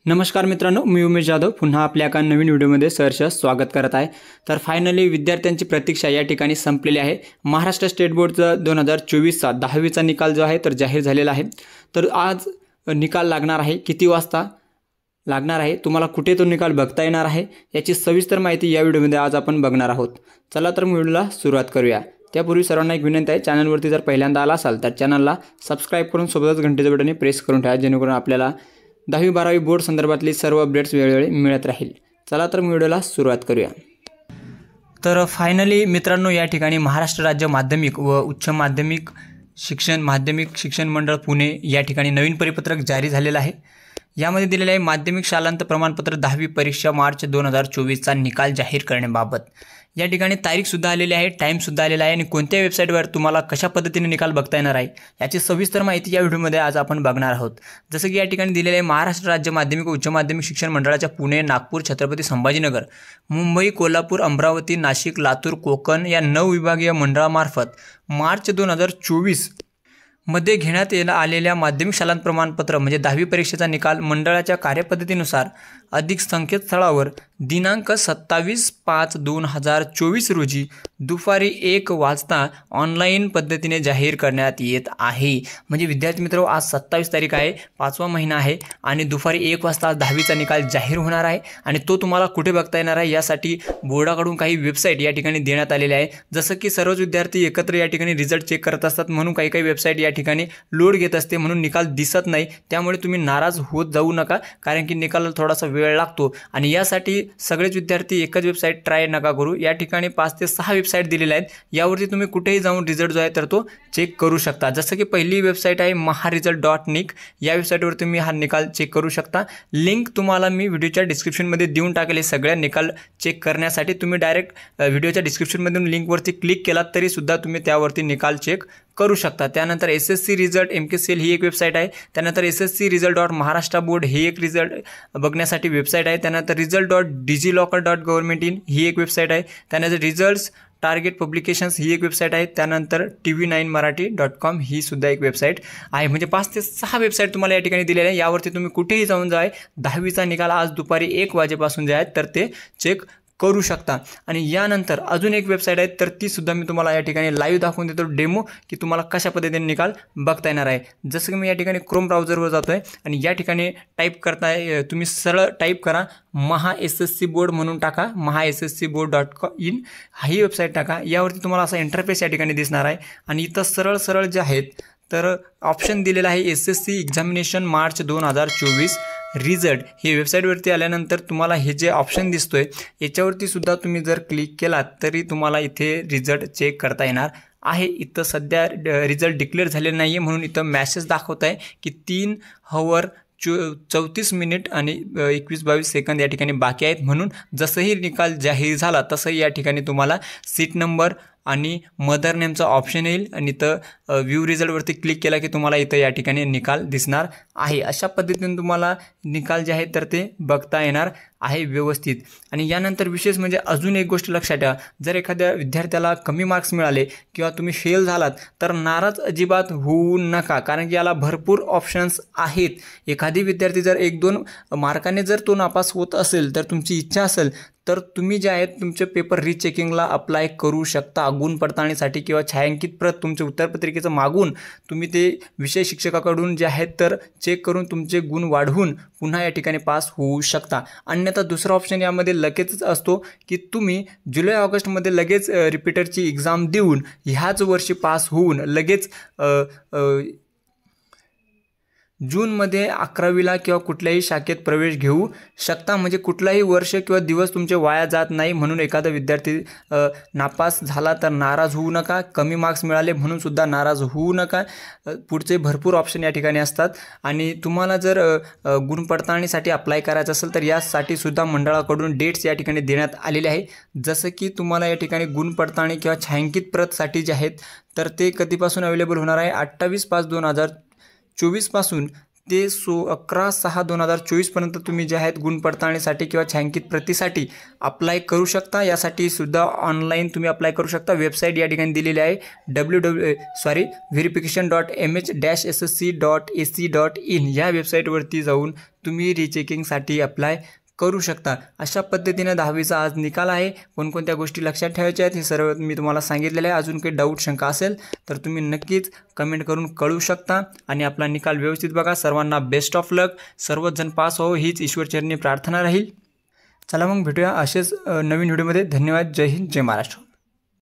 नमस्कार मित्रांनो, मी उमेश जाधव पुन्हा आपल्या एका नवीन व्हिडिओमध्ये सहर्ष स्वागत करत आहे। तर फायनली विद्यार्थ्यांची प्रतीक्षा या ठिकाणी संपलेली आहे। महाराष्ट्र स्टेट बोर्डचा 2024चा 10वीचा निकाल जो आहे तर जाहीर झालेला आहे। तर आज निकाल लागणार आहे, किती वाजता लागणार आहे, तुम्हाला कुठे तो निकाल बघता येणार आहे, याची सविस्तर माहिती या व्हिडिओमध्ये आज आपण बघणार आहोत। चला तर व्हिडिओला सुरुवात करूया। त्यापूर्वी सर्वांना एक विनंती आहे, चॅनलवरती जर पहिल्यांदा आला असाल तर चॅनलला सबस्क्राइब करून सोबतच घंटेच्या बटन प्रेस करून ठेवा, जेणेकरून आपल्याला 10वी-12वी बोर्ड संदर्भातली सर्व अपडेट्स वेळोवेळी मिळत राहील। चला तर व्हिडिओला सुरुवात करूया। तर फायनली मित्रांनो, या ठिकाणी महाराष्ट्र राज्य माध्यमिक व उच्च माध्यमिक शिक्षण मंडळ पुणे या ठिकाणी नवीन परिपत्रक जारी झालेलं आहे। यामध्ये दिलेले आहे माध्यमिक शालांत प्रमाणपत्र 10वी परीक्षा मार्च 2024चा निकाल जाहीर करण्याबाबत। या ठिकाणी तारीख सुद्धा आलेली आहे, टाइम सुद्धा आलेला आहे आणि कोणत्या वेबसाईटवर तुम्हाला कशा पद्धतीने निकाल बघता येणार आहे याची सविस्तर माहिती या व्हिडिओमध्ये आज आपण बघणार आहोत। जसं की या ठिकाणी दिलेले आहे महाराष्ट्र राज्य माध्यमिक व उच्च माध्यमिक शिक्षण मंडळाच्या पुणे, नागपूर, छत्रपती संभाजीनगर, मुंबई, कोल्हापूर, अमरावती, नाशिक, लातूर, कोकण या 9 विभागीय मंडळामार्फत मार्च 2024 मध्ये घेण्यात आलेल्या माध्यमिक शालांत प्रमाणपत्र म्हणजे 10वी परीक्षेचा निकाल मंडळाच्या कार्यपद्धतीनुसार अधिक संकेतस्थळावर दिनांक 27/5/2024 रोजी दुपारी 1 वाजता ऑनलाईन पद्धतीने जाहीर करण्यात येत आहे। म्हणजे विद्यार्थी मित्र, आज 27 तारीख आहे, 5वा महिना आहे आणि दुपारी 1 वाजता 10वीचा निकाल जाहीर होणार आहे आणि तो तुम्हाला कुठे बघता येणार आहे यासाठी बोर्डाकडून काही वेबसाईट या ठिकाणी देण्यात आलेले आहे। जसं की सर्वच विद्यार्थी एकत्र या ठिकाणी रिझल्ट चेक करत असतात, म्हणून काही वेबसाईट या ठिकाणी लोड घेत असते, म्हणून निकाल दिसत नाही। त्यामुळे तुम्ही नाराज होत जाऊ नका, कारण की निकालाला थोडासा वेळ लागतो आणि यासाठी सगळेच विद्यार्थी एकच वेबसाईट ट्राय नका करू। या ठिकाणी 5 ते 6 वेबसाईट दिलेल्या आहेत, यावरती तुम्ही कुठेही जाऊन रिझल्ट जो आहे तर तो चेक करू शकता। जसं की पहिली वेबसाईट आहे maharesult.nic, या वेबसाईटवर तुम्ही हा निकाल चेक करू शकता। लिंक तुम्हाला मी व्हिडिओच्या डिस्क्रिप्शनमध्ये देऊन टाकेल। सगळ्या निकाल चेक करण्यासाठी तुम्ही डायरेक्ट व्हिडिओच्या डिस्क्रिप्शनमधून लिंकवरती क्लिक केलात तरी सुद्धा तुम्ही त्यावरती निकाल चेक करू शकता। त्यानंतर SSC रिझल्ट MKCL ही एक वेबसाईट आहे। त्यानंतर SSC result.महाराष्ट्र बोर्ड ही एक रिझल्ट बघण्यासाठी वेबसाईट आहे। त्यानंतर result.digilocker.government.in ही एक वेबसाईट आहे। त्यानंतर रिझल्ट्स टार्गेट पब्लिकेशन्स ही एक वेबसाईट आहे। त्यानंतर tv9marathi.com ही सुद्धा एक वेबसाईट आहे। म्हणजे 5 ते 6 वेबसाईट तुम्हाला या ठिकाणी दिलेल्या आहे। यावरती तुम्ही कुठेही जाऊन 10वीचा निकाल आज दुपारी 1 वाजेपासून जे आहे तर ते चेक करू शकता। आणि यानंतर अजून एक वेबसाईट आहे, तर ती सुद्धा मी तुम्हाला या ठिकाणी लाईव्ह दाखवून देतो डेमो, की तुम्हाला कशा पद्धतीने निकाल बघता येणार आहे। जसं की मी या ठिकाणी क्रोम ब्राउझरवर जातोय आणि या ठिकाणी टाईप करताय, तुम्ही सरळ टाईप करा SSC बोर्ड म्हणून टाका, mahasscboard.in ही वेबसाईट टाका। यावरती तुम्हाला असा इंटरफेस या ठिकाणी दिसणार आहे आणि इथं सरळ जे आहेत तर ऑप्शन दिलेला आहे SSC एक्झामिनेशन मार्च 2024 रिझल्ट। ही वेबसाईटवरती आल्यानंतर तुम्हाला हे जे ऑप्शन दिसतोय याच्यावरती सुद्धा तुम्ही जर क्लिक केलात तरी तुम्हाला इथे रिझल्ट चेक करता येणार आहे। इथं सध्या रिझल्ट डिक्लेअर झालेला नाही आहे, म्हणून इथं मॅसेज दाखवत आहे की 3 हवर 34 मिनिट आणि 21-22 सेकंद या ठिकाणी बाकी आहेत। म्हणून जसंही निकाल जाहीर झाला तसंही या ठिकाणी तुम्हाला सीट नंबर आणि मदर नेमचा ऑप्शन येईल आणि इथं व्ह्यू रिझल्टवरती क्लिक केला की तुम्हाला इथं या ठिकाणी निकाल दिसणार आहे। अशा पद्धतीने तुम्हाला निकाल जे आहे तर ते बघता येणार आहे व्यवस्थित। आणि यानंतर विशेष म्हणजे अजून एक गोष्ट लक्षात ठेवा, जर एखाद्या विद्यार्थ्याला कमी मार्क्स मिळाले किंवा तुम्ही फेल झालात तर नाराज अजिबात होऊ नका, कारण की याला भरपूर ऑप्शन्स आहेत। एखादी विद्यार्थी जर 1-2 मार्काने जर तो नापास होत असेल तर तुमची इच्छा असेल तर तुम्ही जे आहेत तुमचे पेपर रिचेकिंगला अप्लाय करू शकता। गुण पडताळणीसाठी किंवा छायांकित प्रत तुमचे उत्तरपत्रिकेचं मागून तुम्ही ते विषय शिक्षकाकडून जे आहेत तर चेक करून तुमचे गुण वाढवून पुन्हा या ठिकाणी पास होऊ शकता। अन्यथा दुसरा ऑप्शन यामध्ये लगेचच असतो की तुम्ही जुलै-ऑगस्टमध्ये लगेच रिपीटरची एक्झाम देऊन ह्याच वर्षी पास होऊन लगेच जूनमध्ये 11वीला किंवा कुठल्याही शाखेत प्रवेश घेऊ शकता। म्हणजे कुठलाही वर्ष किंवा दिवस तुमचे वाया जात नाही। म्हणून एखादा विद्यार्थी नापास झाला तर नाराज होऊ नका, कमी मार्क्स मिळाले म्हणून सुद्धा नाराज होऊ नका। पुढचे भरपूर ऑप्शन या ठिकाणी असतात आणि तुम्हाला जर गुण पडताळणीसाठी अप्लाय करायचं असेल तर यासाठी सुद्धा मंडळाकडून डेट्स या ठिकाणी देण्यात आलेले आहे। जसं की तुम्हाला या ठिकाणी गुण पडताळणी किंवा छायांकित प्रतसाठी जे आहेत तर ते कधीपासून अवेलेबल होणार आहे 28/5/2024 पासून ते 11/6/2024 पर्यंत तुम्ही जे आहेत गुण पडताळणीसाठी किंवा छायांकित प्रतिसाठी अप्लाय करू शकता। यासाठी सुद्धा ऑनलाईन तुम्ही अप्लाय करू शकता। वेबसाईट या ठिकाणी दिलेली आहे verification.mh-ssc.ac.in या वेबसाईटवरती जाऊन तुम्ही रिचेकिंगसाठी अप्लाय करू शकता। अशा पद्धतीने 10वीचा आज निकाल आहे। कोणकोणत्या गोष्टी लक्षात ठेवायच्या आहेत हे सर्व मी तुम्हाला सांगितलेलं आहे। अजून काही डाऊट शंका असेल तर तुम्ही नक्कीच कमेंट करून कळू शकता आणि आपला निकाल व्यवस्थित बघा। सर्वांना बेस्ट ऑफ लक, सर्वच जण पास हो हीच ईश्वरचरणी प्रार्थना राहील। चला मग भेटूया असेच नवीन व्हिडिओमध्ये। धन्यवाद। जय हिंद, जय महाराष्ट्र।